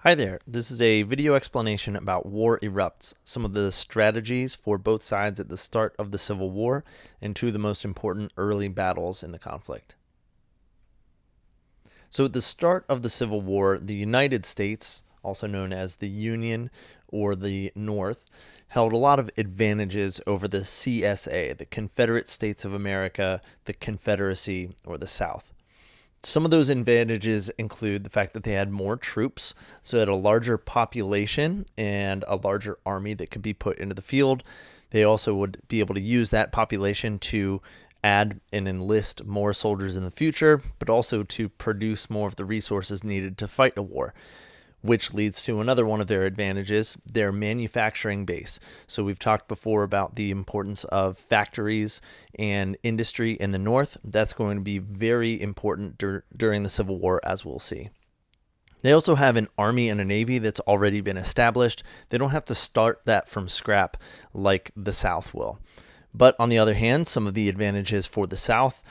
Hi there, this is a video explanation about war erupts, some of the strategies for both sides at the start of the Civil War, and two of the most important early battles in the conflict. So at the start of the Civil War, the United States, also known as the Union or the North, held a lot of advantages over the CSA, the Confederate States of America, the Confederacy, or the South. Some of those advantages include the fact that they had more troops, so they had a larger population and a larger army that could be put into the field. They also would be able to use that population to add and enlist more soldiers in the future, but also to produce more of the resources needed to fight a war, which leads to another one of their advantages, their manufacturing base. So we've talked before about the importance of factories and industry in the North. That's going to be very important during the Civil War, as we'll see. They also have an army and a navy that's already been established. They don't have to start that from scrap like the South will. But on the other hand, some of the advantages for the South,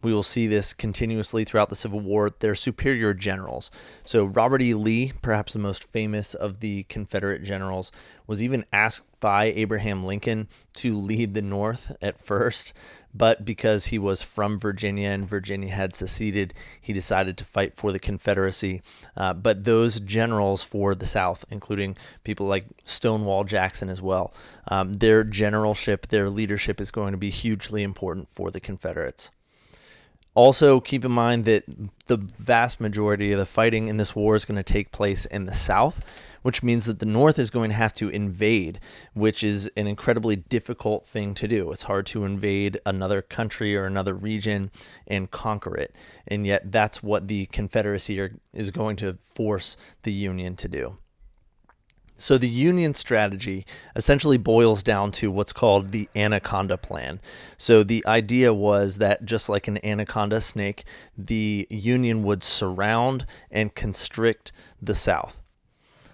we will see this continuously throughout the Civil War. They're superior generals. So Robert E. Lee, perhaps the most famous of the Confederate generals, was even asked by Abraham Lincoln to lead the North at first, but because he was from Virginia and Virginia had seceded, he decided to fight for the Confederacy. But those generals for the South, including people like Stonewall Jackson as well, their generalship, their leadership is going to be hugely important for the Confederates. Also, keep in mind that the vast majority of the fighting in this war is going to take place in the South, which means that the North is going to have to invade, which is an incredibly difficult thing to do. It's hard to invade another country or another region and conquer it, and yet that's what the Confederacy is going to force the Union to do. So the Union strategy essentially boils down to what's called the anaconda plan. So the idea was that just like an anaconda snake, the Union would surround and constrict the South.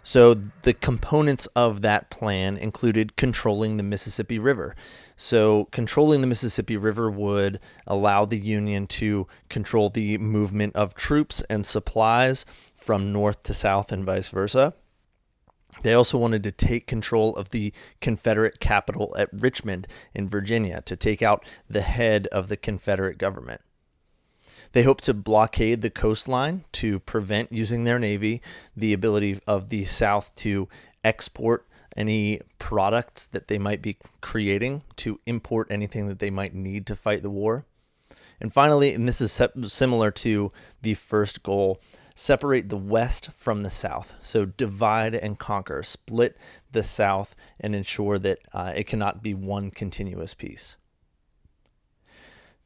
So the components of that plan included controlling the Mississippi River. So controlling the Mississippi River would allow the Union to control the movement of troops and supplies from north to south and vice versa. They also wanted to take control of the Confederate capital at Richmond in Virginia to take out the head of the Confederate government. They hoped to blockade the coastline to prevent, using their navy, the ability of the South to export any products that they might be creating, to import anything that they might need to fight the war. And finally, and this is similar to the first goal, separate the West from the South. So divide and conquer, split the South and ensure that it cannot be one continuous piece.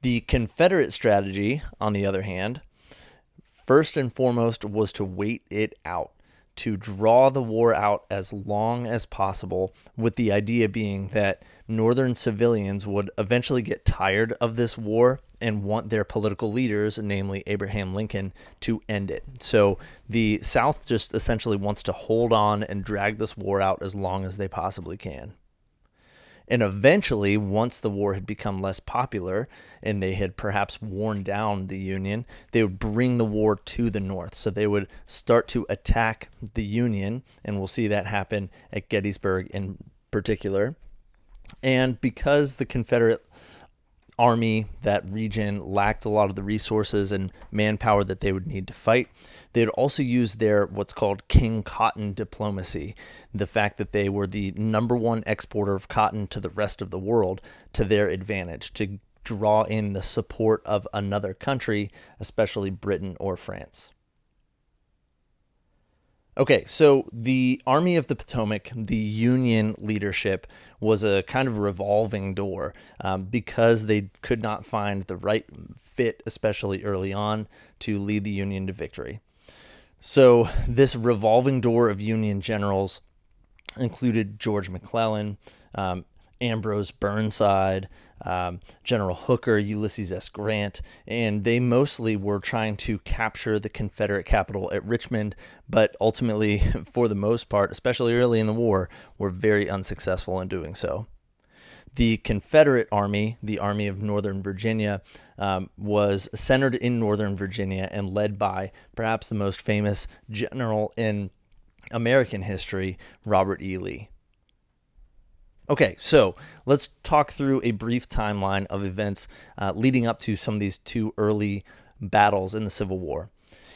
The Confederate strategy, on the other hand, first and foremost was to wait it out, to draw the war out as long as possible, with the idea being that Northern civilians would eventually get tired of this war and want their political leaders, namely Abraham Lincoln, to end it. So the South just essentially wants to hold on and drag this war out as long as they possibly can. And eventually, once the war had become less popular and they had perhaps worn down the Union, they would bring the war to the North. So they would start to attack the Union, and we'll see that happen at Gettysburg in particular. And because the Confederate army, that region, lacked a lot of the resources and manpower that they would need to fight, they'd also use their what's called King Cotton diplomacy, the fact that they were the number one exporter of cotton to the rest of the world, to their advantage, to draw in the support of another country, especially Britain or France. Okay, so the Army of the Potomac, the Union leadership, was a kind of revolving door because they could not find the right fit, especially early on, to lead the Union to victory. So this revolving door of Union generals included George McClellan, Ambrose Burnside, General Hooker, Ulysses S. Grant, and they mostly were trying to capture the Confederate capital at Richmond, but ultimately, for the most part, especially early in the war, were very unsuccessful in doing so. The Confederate Army, the Army of Northern Virginia, was centered in Northern Virginia and led by perhaps the most famous general in American history, Robert E. Lee. Okay, so let's talk through a brief timeline of events leading up to some of these two early battles in the Civil War.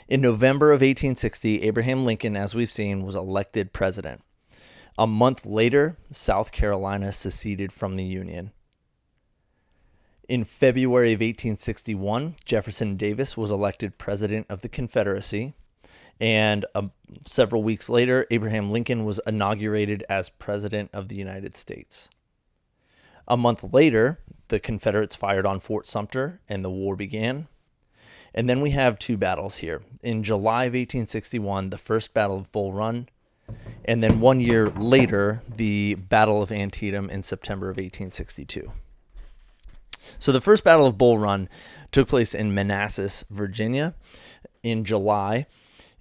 In November of 1860, Abraham Lincoln, as we've seen, was elected president. A month later, South Carolina seceded from the Union. In February of 1861, Jefferson Davis was elected president of the Confederacy. And several weeks later, Abraham Lincoln was inaugurated as President of the United States. A month later, the Confederates fired on Fort Sumter and the war began. And then we have two battles here. In July of 1861, the First Battle of Bull Run. And then 1 year later, the Battle of Antietam in September of 1862. So the First Battle of Bull Run took place in Manassas, Virginia in July.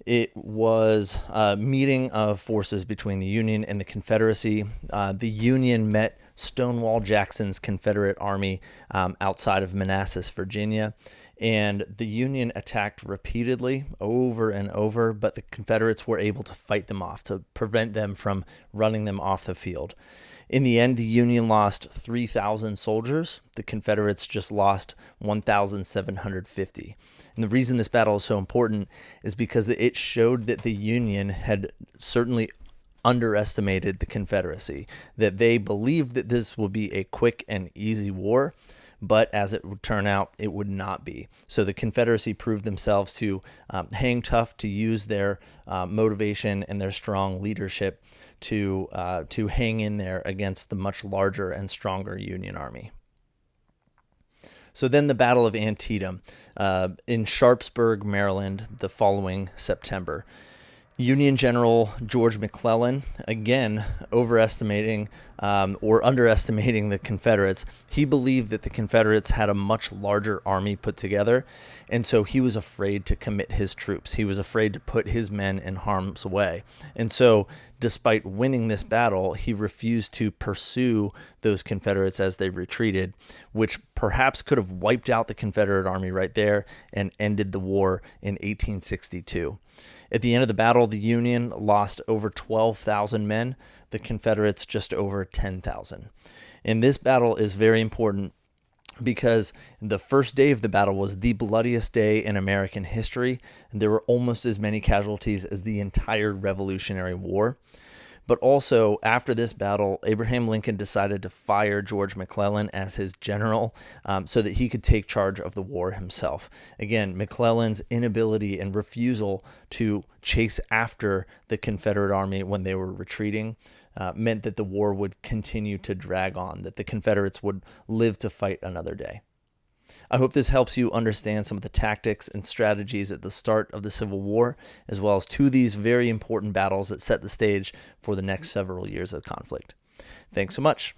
It was a meeting of forces between the Union and the Confederacy. The Union met Stonewall Jackson's Confederate Army outside of Manassas, Virginia, and the Union attacked repeatedly over and over, but the Confederates were able to fight them off, to prevent them from running them off the field. In the end, the Union lost 3,000 soldiers. The Confederates just lost 1,750. And the reason this battle is so important is because it showed that the Union had certainly underestimated the Confederacy, that they believed that this would be a quick and easy war, but as it would turn out, it would not be. So the Confederacy proved themselves to hang tough, to use their motivation and their strong leadership to hang in there against the much larger and stronger Union Army. So then the Battle of Antietam in Sharpsburg, Maryland, the following September. Union General George McClellan, again, overestimating or underestimating the Confederates. He believed that the Confederates had a much larger army put together, and so he was afraid to commit his troops. He was afraid to put his men in harm's way. And so, despite winning this battle, he refused to pursue those Confederates as they retreated, which perhaps could have wiped out the Confederate army right there and ended the war in 1862. At the end of the battle, the Union lost over 12,000 men, the Confederates just over 10,000. And this battle is very important because the first day of the battle was the bloodiest day in American history, and there were almost as many casualties as the entire Revolutionary War. But also, after this battle, Abraham Lincoln decided to fire George McClellan as his general so that he could take charge of the war himself. Again, McClellan's inability and refusal to chase after the Confederate army when they were retreating meant that the war would continue to drag on, that the Confederates would live to fight another day. I hope this helps you understand some of the tactics and strategies at the start of the Civil War, as well as two of these very important battles that set the stage for the next several years of conflict. Thanks so much.